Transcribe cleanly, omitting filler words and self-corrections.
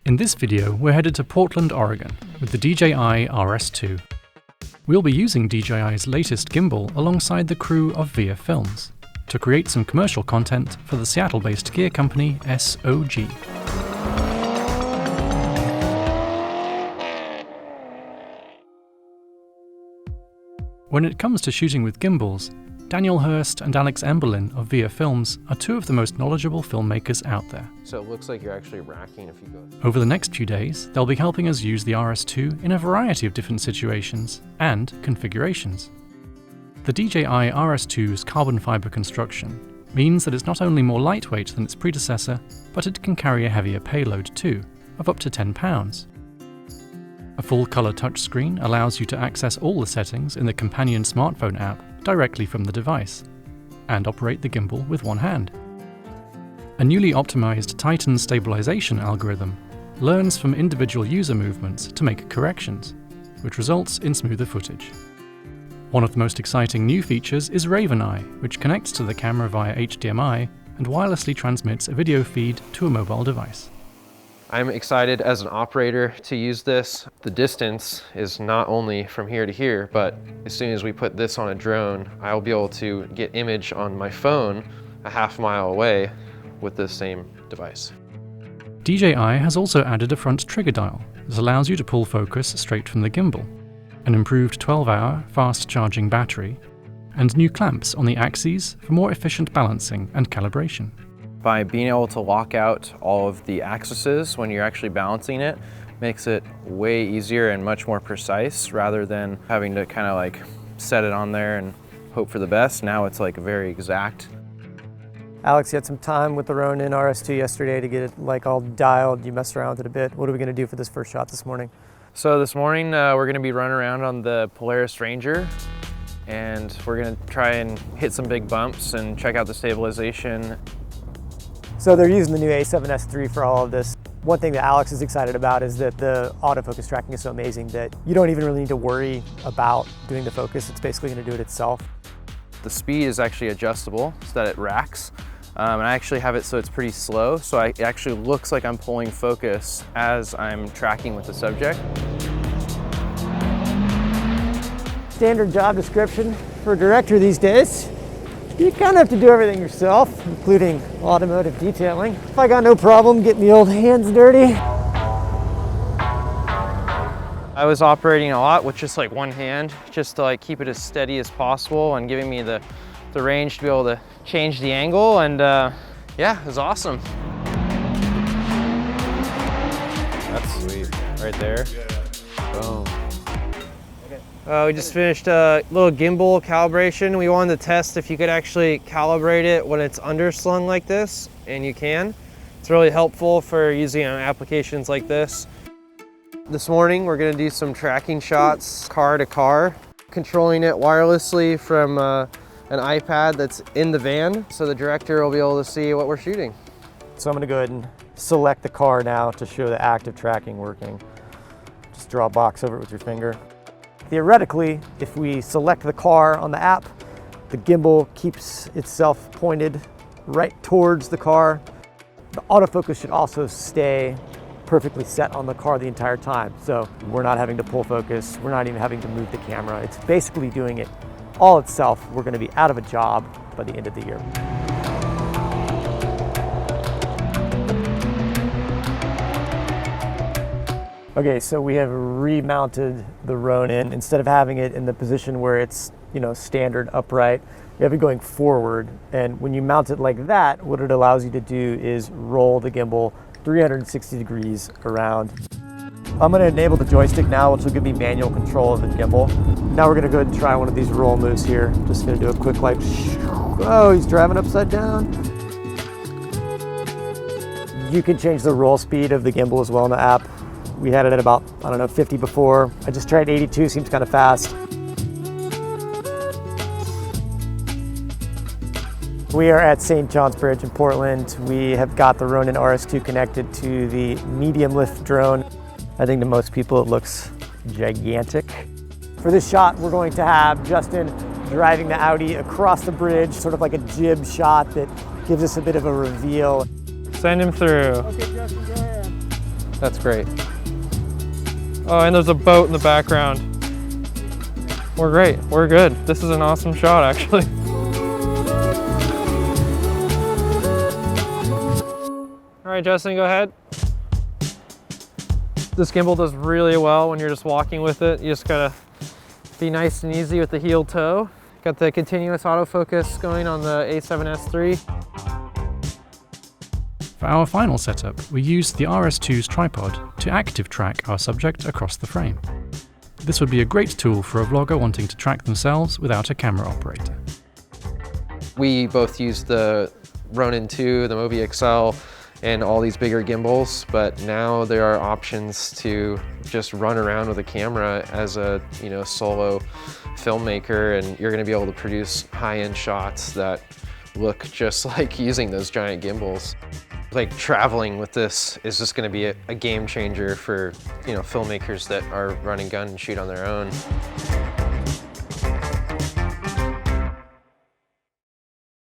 In this video, we're headed to Portland, Oregon with the DJI RS2. We'll be using DJI's latest gimbal alongside the crew of VIA Films to create some commercial content for the Seattle-based gear company SOG. When it comes to shooting with gimbals, Daniel Hurst and Alex Emberlin of VIA Films are two of the most knowledgeable filmmakers out there. So it looks like you're actually racking if you go. Over the next few days, they'll be helping us use the RS2 in a variety of different situations and configurations. The DJI RS2's carbon fiber construction means that it's not only more lightweight than its predecessor, but it can carry a heavier payload too, of up to 10 pounds. A full-color touchscreen allows you to access all the settings in the companion smartphone app directly from the device, and operate the gimbal with one hand. A newly optimized Titan stabilization algorithm learns from individual user movements to make corrections, which results in smoother footage. One of the most exciting new features is Raven Eye, which connects to the camera via HDMI and wirelessly transmits a video feed to a mobile device. I'm excited as an operator to use this. The distance is not only from here to here, but as soon as we put this on a drone, I'll be able to get image on my phone a half-mile away with this same device. DJI has also added a front trigger dial that allows you to pull focus straight from the gimbal, an improved 12-hour fast-charging battery, and new clamps on the axes for more efficient balancing and calibration. By being able to lock out all of the axes when you're actually balancing it, makes it way easier and much more precise rather than having to kind of like set it on there and hope for the best. Now it's like very exact. Alex, you had some time with the Ronin RS2 yesterday to get it like all dialed. You messed around with it a bit. What are we going to do for this first shot this morning? So this morning we're going to be running around on the Polaris Ranger, and we're going to try and hit some big bumps and check out the stabilization. So they're using the new A7S III for all of this. One thing that Alex is excited about is that the autofocus tracking is so amazing that you don't even really need to worry about doing the focus. It's basically going to do it itself. The speed is actually adjustable so that it racks. And I actually have it so it's pretty slow, so it actually looks like I'm pulling focus as I'm tracking with the subject. Standard job description for a director these days. You kind of have to do everything yourself, including automotive detailing. If I got no problem getting the old hands dirty. I was operating a lot with just like one hand, just to like keep it as steady as possible and giving me the range to be able to change the angle, and yeah, it was awesome. That's sweet, right there. Boom. We just finished a little gimbal calibration. We wanted to test if you could actually calibrate it when it's underslung like this, and you can. It's really helpful for using applications like this. This morning we're going to do some tracking shots car to car, controlling it wirelessly from an iPad that's in the van, so the director will be able to see what we're shooting. So I'm going to go ahead and select the car now to show the active tracking working. Just draw a box over it with your finger. Theoretically, if we select the car on the app, the gimbal keeps itself pointed right towards the car. The autofocus should also stay perfectly set on the car the entire time. So we're not having to pull focus. We're not even having to move the camera. It's basically doing it all itself. We're going to be out of a job by the end of the year. Okay, so we have remounted the Ronin. Instead of having it in the position where it's, standard upright, you have it going forward. And when you mount it like that, what it allows you to do is roll the gimbal 360 degrees around. I'm going to enable the joystick now, which will give me manual control of the gimbal. Now we're going to go ahead and try one of these roll moves here. Just going to do a quick like, oh, he's driving upside down. You can change the roll speed of the gimbal as well in the app. We had it at about, 50 before. I just tried 82, seems kind of fast. We are at St. John's Bridge in Portland. We have got the Ronin RS2 connected to the medium lift drone. I think to most people it looks gigantic. For this shot, we're going to have Justin driving the Audi across the bridge, sort of like a jib shot that gives us a bit of a reveal. Send him through. Okay, Justin, go ahead. That's great. Oh, and there's a boat in the background. We're great, we're good. This is an awesome shot, actually. All right, Justin, go ahead. This gimbal does really well when you're just walking with it. You just gotta be nice and easy with the heel toe. Got the continuous autofocus going on the A7S III. For our final setup, we used the RS2's tripod to active track our subject across the frame. This would be a great tool for a vlogger wanting to track themselves without a camera operator. We both used the Ronin 2, the Movi XL, and all these bigger gimbals, but now there are options to just run around with a camera as a solo filmmaker, and you're gonna be able to produce high-end shots that look just like using those giant gimbals. Like traveling with this is just gonna be a game changer for filmmakers that are run and gun and shoot on their own.